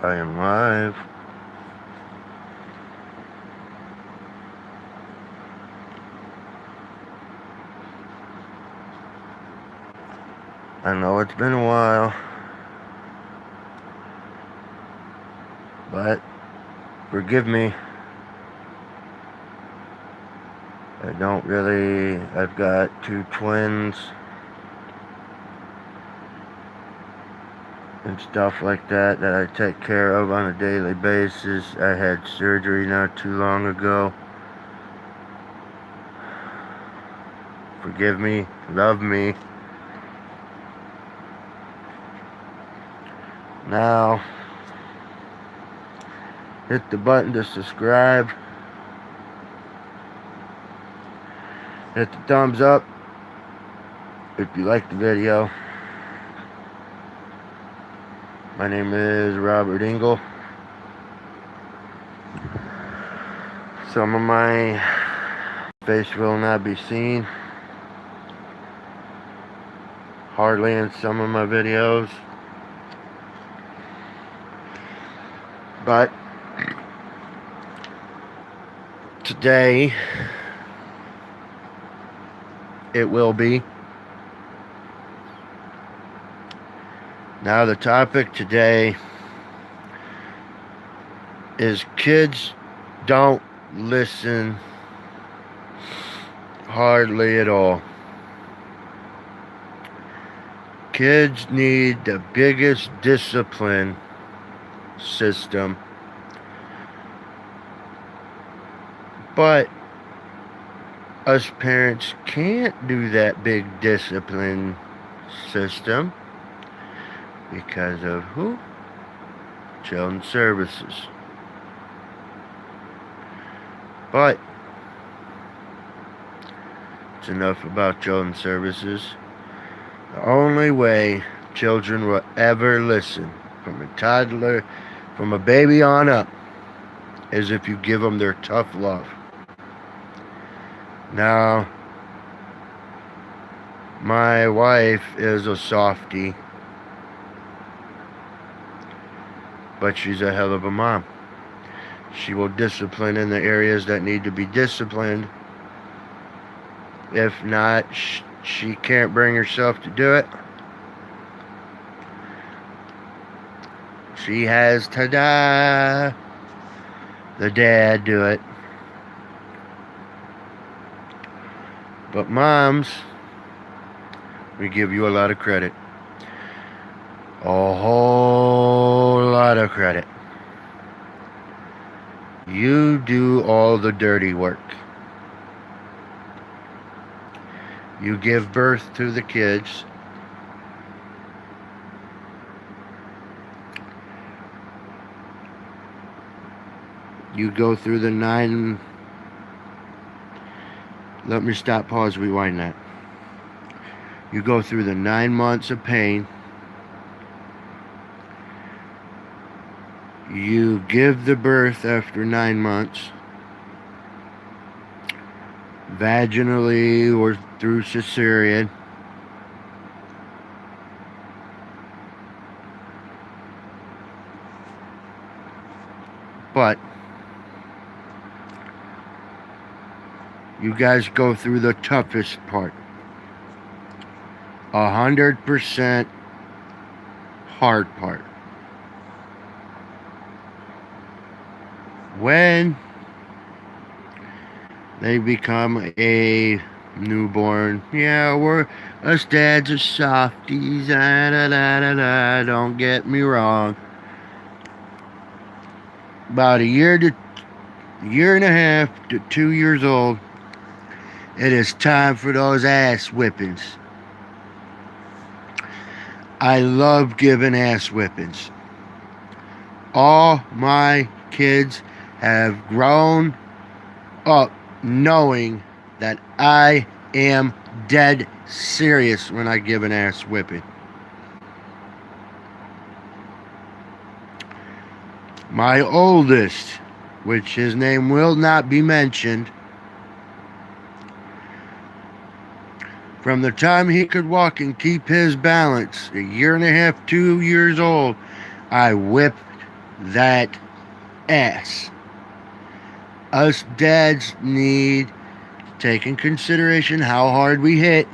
I am live. I know it's been a while, but forgive me. I've got two twins and stuff like that I take care of on a daily basis. I had surgery not too long ago. Forgive me, love me. Now, hit the button to subscribe. Hit the thumbs up if you like the video. My name is Robert Engel. Some of my face will not be seen, hardly in some of my videos, but today it will be. Now the topic today is kids don't listen hardly at all. Kids need the biggest discipline system, but us parents can't do that big discipline system because of who? Children's Services. But it's enough about Children's Services. The only way children will ever listen, from a toddler, from a baby on up, is if you give them their tough love. Now, my wife is a softie, but she's a hell of a mom. She will discipline in the areas that need to be disciplined. If not, she can't bring herself to do it. She has, the dad do it. But moms, we give you a lot of credit. A whole lot of credit. You do all the dirty work. You give birth to the kids. You go through the 9... Let me stop, pause, rewind that. You go through the 9 months of pain. You give the birth after 9 months, vaginally or through cesarean. But you guys go through the toughest part. 100% hard part. When they become a newborn, us dads are softies, don't get me wrong. About a year and a half to 2 years old, it is time for those ass whippings. I love giving ass whippings. All my kids have grown up knowing that I am dead serious when I give an ass whipping. My oldest, which his name will not be mentioned, from the time he could walk and keep his balance, a year and a half, 2 years old, I whipped that ass. Us dads need to take in consideration how hard we hit.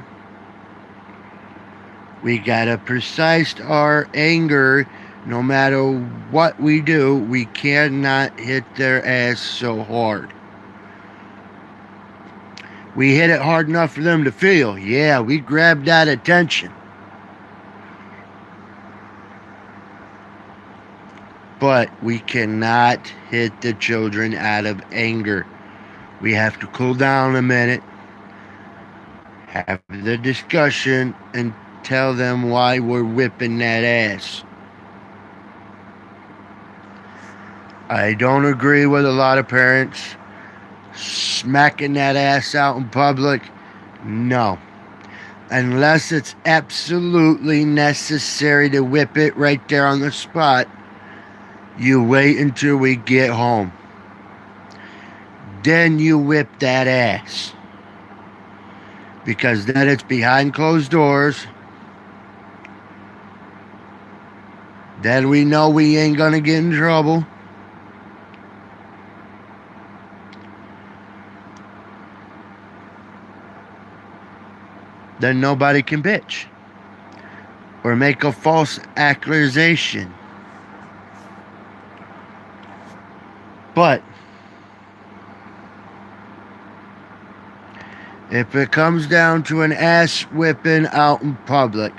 We gotta precise our anger. No matter what we do, we cannot hit their ass so hard. We hit it hard enough for them to feel. Yeah, we grabbed that attention. But we cannot hit the children out of anger. We have to cool down a minute, have the discussion, and tell them why we're whipping that ass. I don't agree with a lot of parents smacking that ass out in public. No. Unless it's absolutely necessary to whip it right there on the spot, you wait until we get home. Then you whip that ass. Because then it's behind closed doors. Then we know we ain't gonna get in trouble. Then nobody can bitch or make a false accusation. But if it comes down to an ass whipping out in public,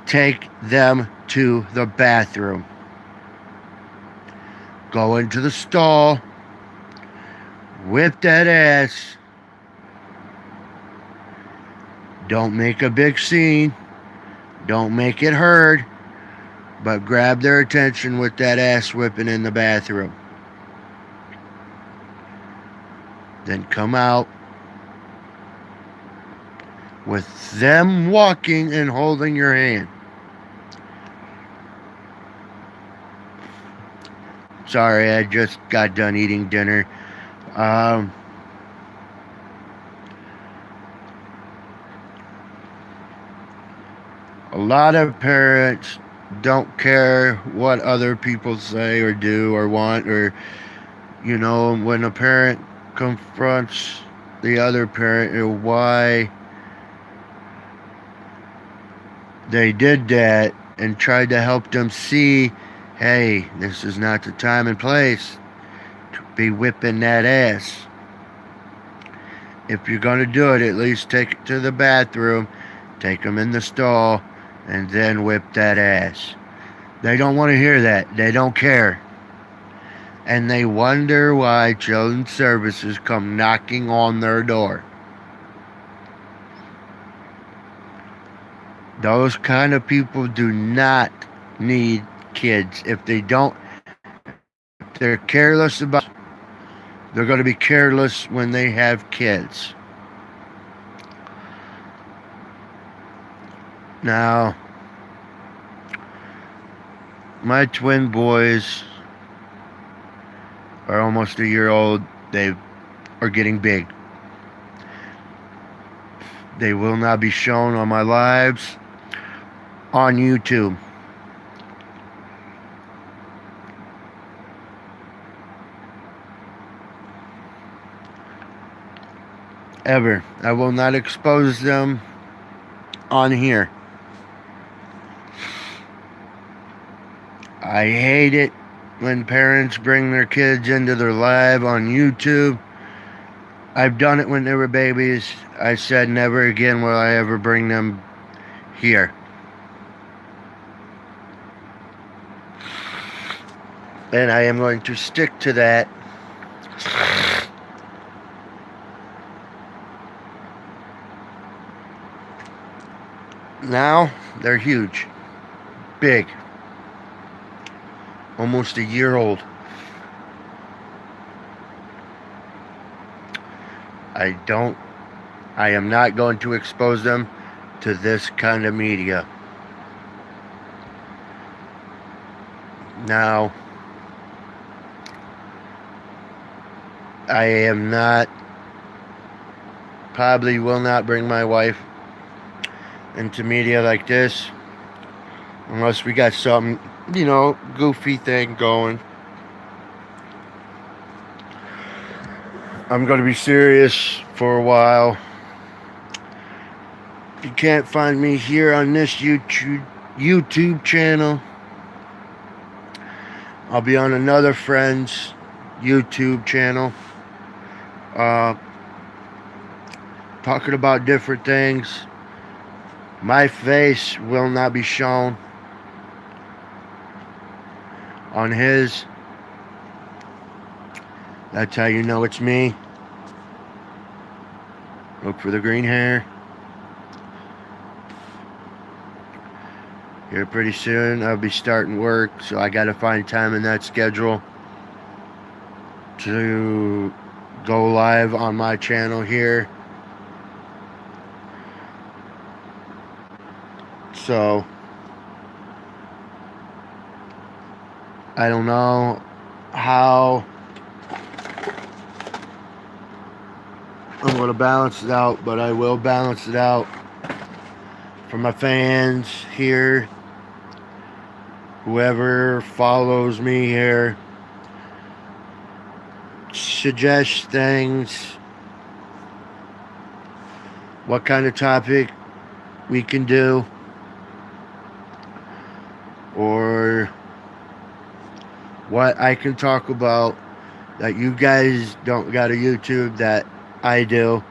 take them to the bathroom. Go into the stall, whip that ass. Don't make a big scene. Don't make it heard. But grab their attention with that ass whipping in the bathroom. Then come out with them walking and holding your hand. Sorry, I just got done eating dinner. A lot of parents don't care what other people say or do or want, or, you know, when a parent confronts the other parent or why they did that and tried to help them see, hey, this is not the time and place to be whipping that ass. If you're going to do it, at least take it to the bathroom, take them in the stall, and then whip that ass. They don't want to hear that. They don't care. And they wonder why Children's Services come knocking on their door. Those kind of people do not need kids. If they're careless about, they're going to be careless when they have kids. Now, my twin boys are almost a year old. They are getting big. They will not be shown on my lives on YouTube. Ever. I will not expose them on here. I hate it when parents bring their kids into their live on YouTube. I've done it when they were babies. I said never again will I ever bring them here. And I am going to stick to that. Now, they're huge. Big. Almost a year old. I am not going to expose them to this kind of media. Now, I am not, probably will not bring my wife into media like this unless we got something goofy thing going. I'm going to be serious for a while. You can't find me here on this YouTube channel. I'll be on another friend's YouTube channel. Talking about different things. My face will not be shown on his. That's how you know it's me. Look for the green hair. Here pretty soon I'll be starting work, so I gotta find time in that schedule to go live on my channel here. So I don't know how I'm going to balance it out, but I will balance it out for my fans here, whoever follows me here, suggest things, what kind of topic we can do, or what I can talk about that you guys don't got a YouTube that I do.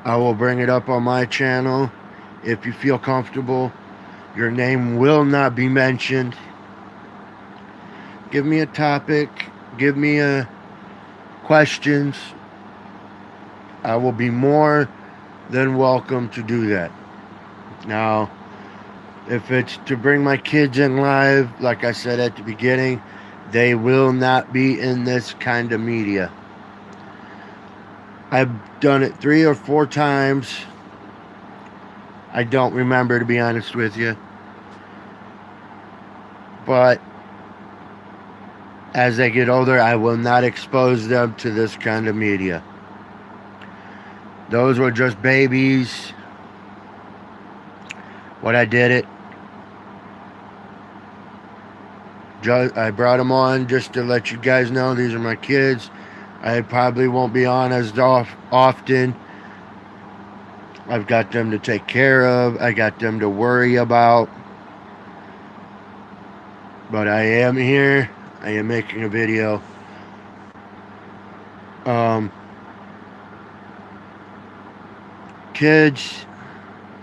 I will bring it up on my channel. If you feel comfortable, your name will not be mentioned. Give me a topic, give me questions. I will be more than welcome to do that. Now, if it's to bring my kids in live, like I said at the beginning, they will not be in this kind of media. I've done it 3 or 4 times. I don't remember, to be honest with you. But as they get older, I will not expose them to this kind of media. Those were just babies. When I did it, I brought them on just to let you guys know these are my kids. I probably won't be on as often. I've got them to take care of. I got them to worry about. But I am here. I am making a video. Kids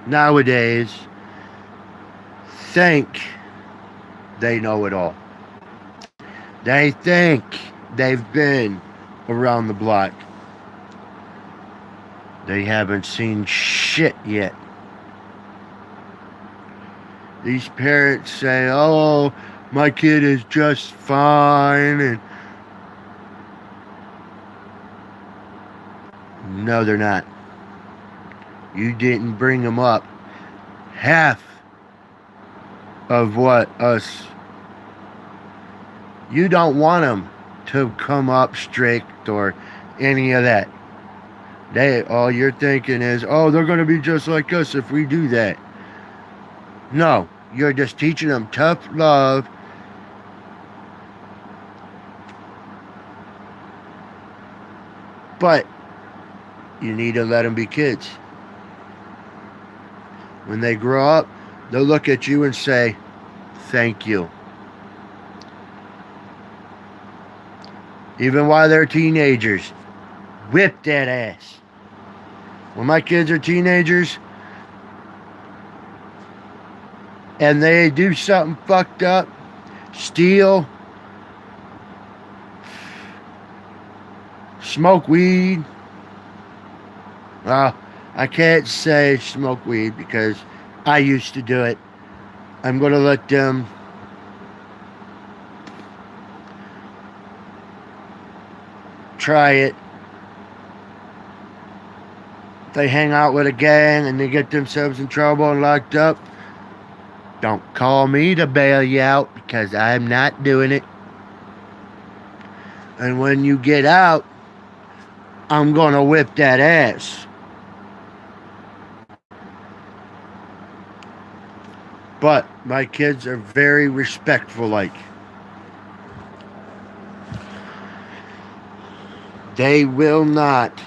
nowadays think they know it all. They think they've been around the block. They haven't seen shit yet. These parents say, oh, my kid is just fine. And no, they're not. You didn't bring them up half of what us. You don't want them to come up strict or any of that. All you're thinking is, oh, they're going to be just like us if we do that. No, you're just teaching them tough love. But you need to let them be kids. When they grow up, they'll look at you and say, thank you. Even while they're teenagers, whip that ass. When my kids are teenagers and they do something fucked up, steal, smoke weed. Well, I can't say smoke weed because I used to do it. I'm going to let them try it. If they hang out with a gang and they get themselves in trouble and locked up, don't call me to bail you out because I'm not doing it. And when you get out, I'm going to whip that ass. But My kids are very respectful like. They will not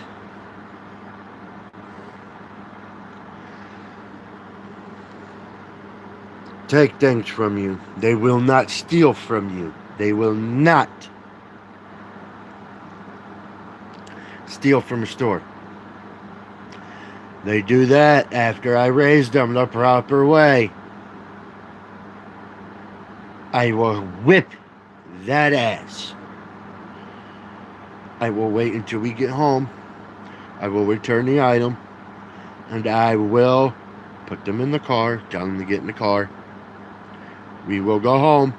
take things from you. They will not steal from you. They will not steal from a store. They do that after I raised them the proper way. I will whip that ass. I will wait until we get home. I will return the item. And I will put them in the car. Tell them to get in the car. We will go home.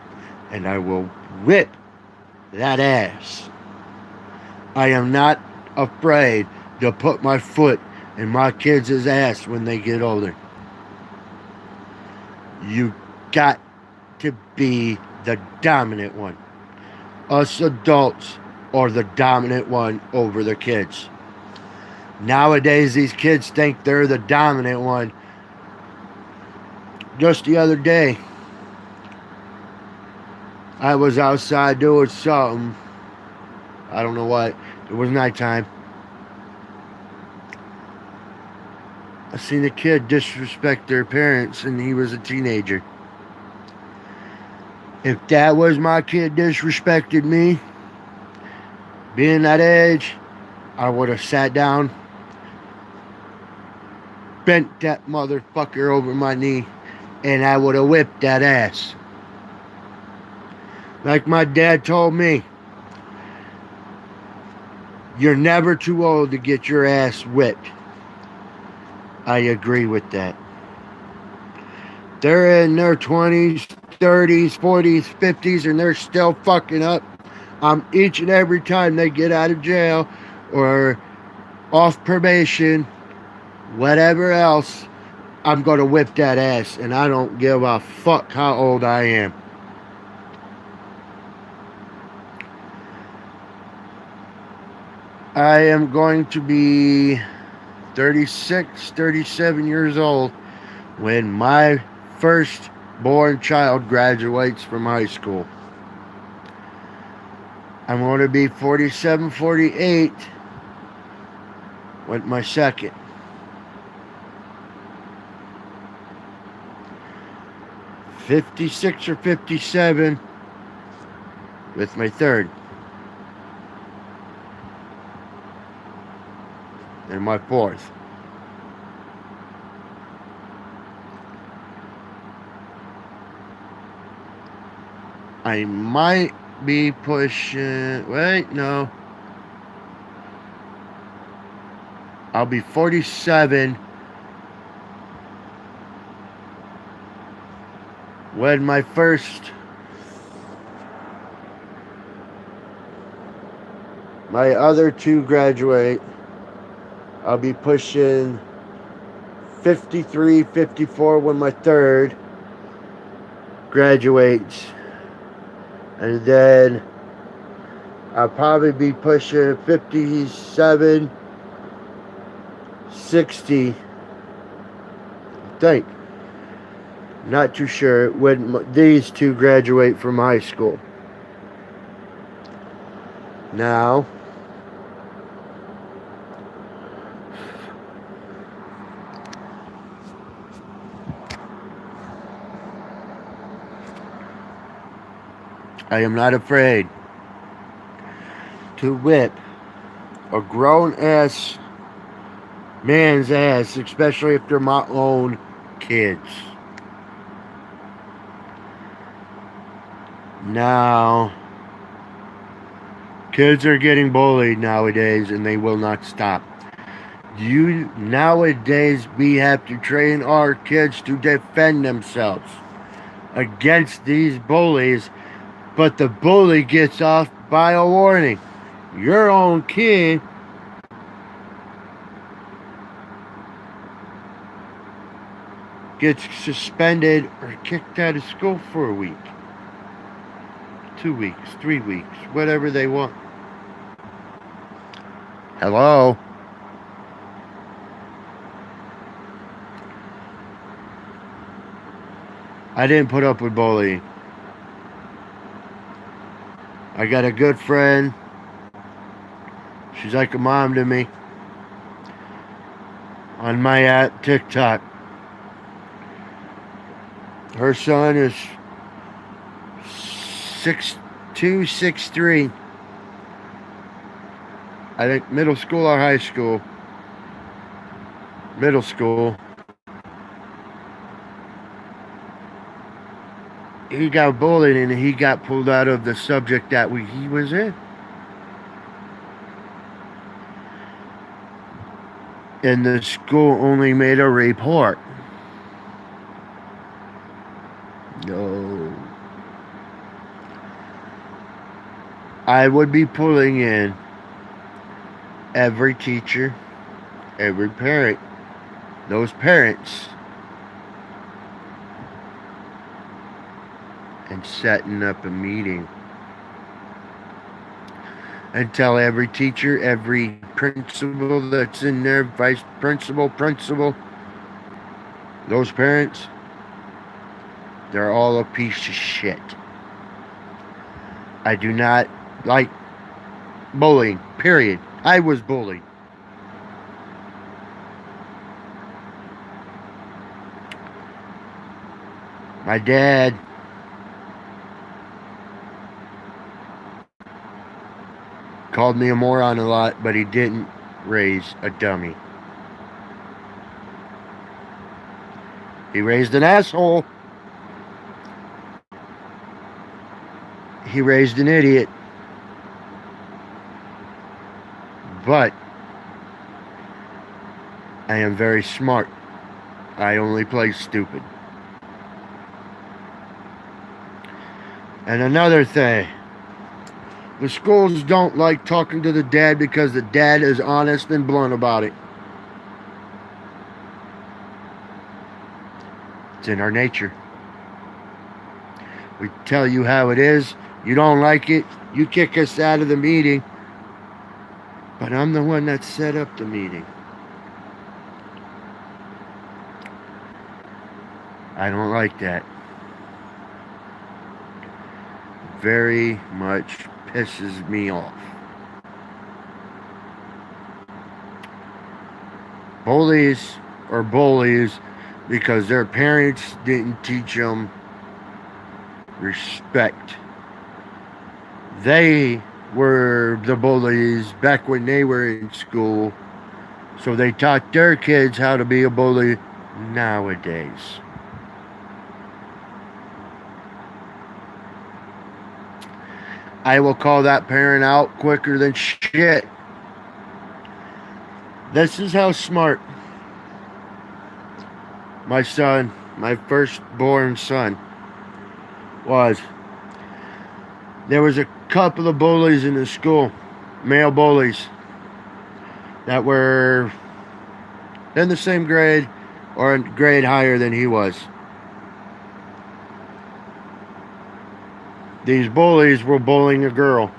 And I will whip that ass. I am not afraid to put my foot in my kids' ass when they get older. You got to be the dominant one. Us adults are the dominant one over the kids. Nowadays, these kids think they're the dominant one. Just the other day, I was outside doing something. I don't know what. It was nighttime. I seen a kid disrespect their parents, and he was a teenager. If that was my kid disrespected me, being that age, I would have sat down, bent that motherfucker over my knee, and I would have whipped that ass. Like my dad told me, you're never too old to get your ass whipped. I agree with that. They're in their 20s, 30s, 40s, 50s, and they're still fucking up. Each and every time they get out of jail or off probation, whatever else, I'm going to whip that ass, and I don't give a fuck how old I am. I am going to be 36, 37 years old when my firstborn child graduates from high school. I'm going to be 47, 48 with my second. $56 or $57 with my third. And my fourth. I might be pushing... Wait, no. I'll be 47 when my other two graduate. I'll be pushing 53, 54 when my third graduates. And then I'll probably be pushing 57, 60. I think. Not too sure when these two graduate from high school. Now, I am not afraid to whip a grown-ass man's ass, especially if they're my own kids. Now, kids are getting bullied nowadays, and they will not stop. Nowadays, we have to train our kids to defend themselves against these bullies, but the bully gets off by a warning. Your own kid gets suspended or kicked out of school for a week, 2 weeks, 3 weeks, whatever they want. Hello? I didn't put up with bullying. I got a good friend. She's like a mom to me. On my app, TikTok. Her son is 6'2", 6'3". I think middle school or high school. Middle school. He got bullied and he got pulled out of the subject that he was in. And the school only made a report. No. I would be pulling in every teacher, every parent, those parents, and setting up a meeting and tell every teacher, every principal that's in there, vice principal, those parents, they're all a piece of shit. I do not like bullying, period. I was bullied. My dad called me a moron a lot, but he didn't raise a dummy. He raised an asshole. He raised an idiot. But I am very smart. I only play stupid. And another thing, the schools don't like talking to the dad because the dad is honest and blunt about it. It's in our nature. We tell you how it is. You don't like it. You kick us out of the meeting. But I'm the one that set up the meeting. I don't like that. Very much pisses me off. Bullies are bullies because their parents didn't teach them respect. They were the bullies back when they were in school, so they taught their kids how to be a bully nowadays. I will call that parent out quicker than shit. This is how smart my son, my firstborn son, was. There was a couple of bullies in the school, male bullies, that were in the same grade or a grade higher than he was. These bullies were bullying a girl.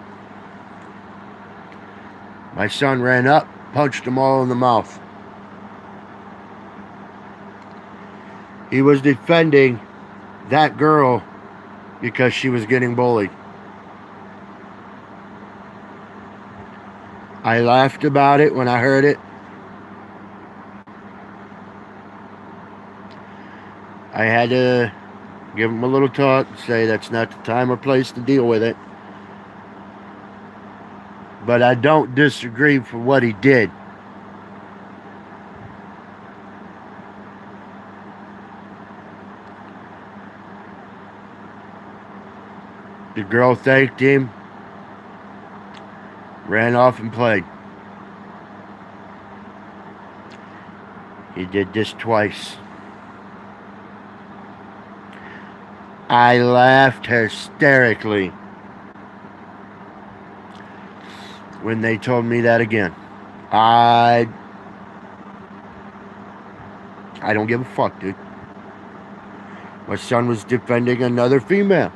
My son ran up, punched them all in the mouth. He was defending that girl because she was getting bullied. I laughed about it when I heard it. I had to give him a little talk, say that's not the time or place to deal with it. But I don't disagree for what he did. The girl thanked him, ran off and played. He did this twice. I laughed hysterically when they told me that again. I don't give a fuck, dude. My son was defending another female.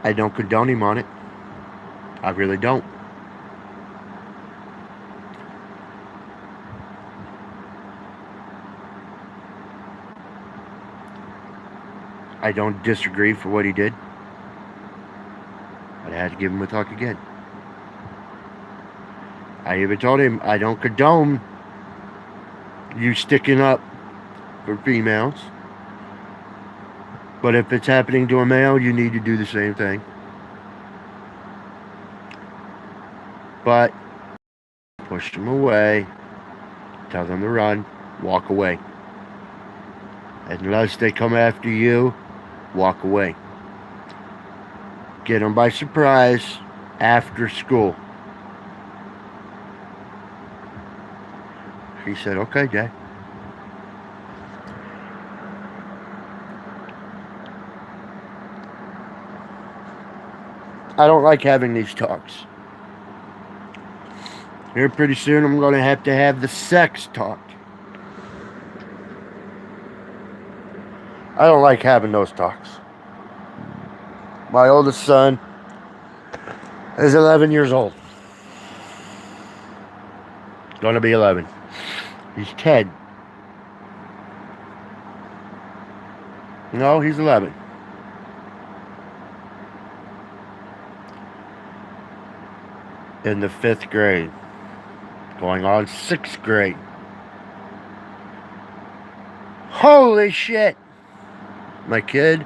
I don't condone him on it. I really don't. I don't disagree for what he did. But I had to give him a talk again. I even told him I don't condone you sticking up for females. But if it's happening to a male, you need to do the same thing. But push them away. Tell them to run. Walk away. Unless they come after you, walk away. Get them by surprise after school. He said, okay, Dad. I don't like having these talks. Here pretty soon I'm going to have the sex talk. I don't like having those talks. My oldest son is 11 years old. Going to be 11. He's 10. No, he's 11. In the 5th grade. Going on 6th grade. Holy shit! My kid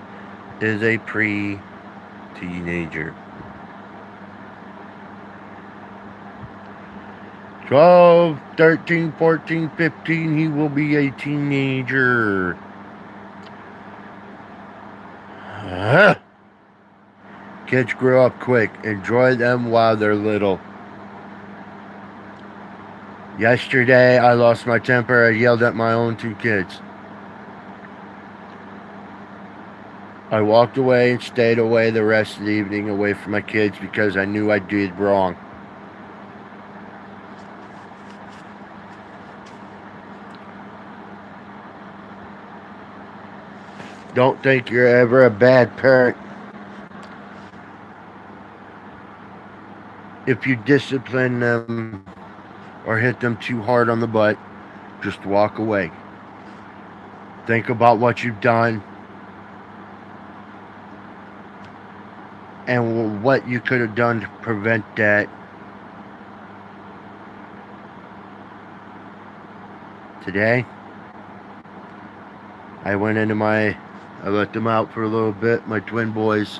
is a pre-teenager. 12, 13, 14, 15, he will be a teenager. Kids grow up quick. Enjoy them while they're little. Yesterday, I lost my temper. I yelled at my own 2 kids. I walked away and stayed away the rest of the evening away from my kids because I knew I did wrong. Don't think you're ever a bad parent if you discipline them or hit them too hard on the butt. Just walk away. Think about what you've done and what you could have done to prevent that. Today, I went into I let them out for a little bit, my twin boys.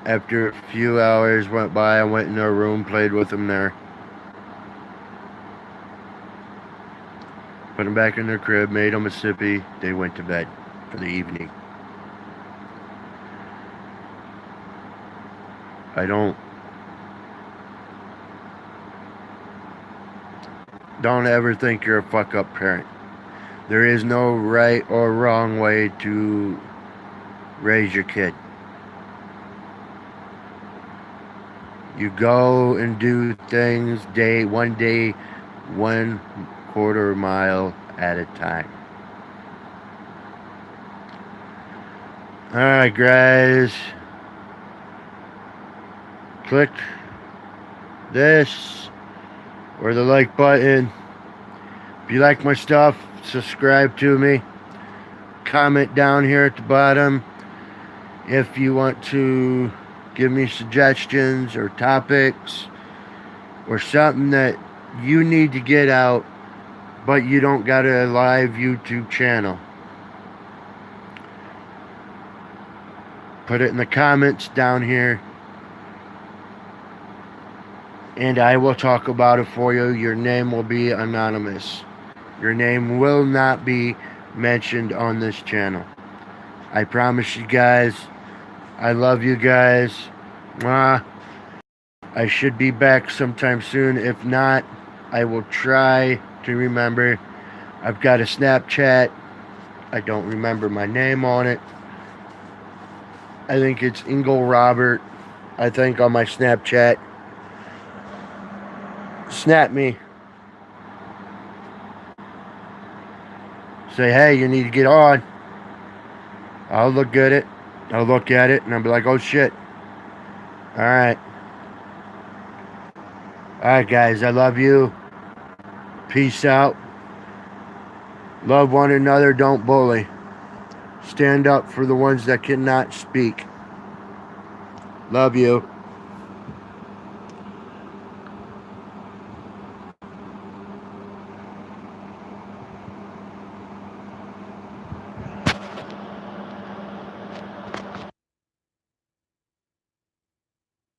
After a few hours went by, I went in their room, played with them there. Put them back in their crib, made them a sippy. They went to bed for the evening. Don't ever think you're a fuck up parent. There is no right or wrong way to raise your kid. You go and do things one day, 1/4 mile at a time. Alright, guys. Click this or the like button. If you like my stuff, subscribe to me. Comment down here at the bottom if you want to give me suggestions or topics or something that you need to get out, but you don't got a live YouTube channel. Put it in the comments down here, and I will talk about it for you. Your name will be anonymous. Your name will not be mentioned on this channel. I promise you guys. I love you guys. I should be back sometime soon. If not, I will try to remember. I've got a Snapchat. I don't remember my name on it. I think it's Ingle Robert. I think on my Snapchat. Snap me. Say, hey, you need to get on. I'll look at it. I'll look at it and I'll be like, oh shit. Alright. Alright, guys. I love you. Peace out. Love one another, don't bully. Stand up for the ones that cannot speak. Love you.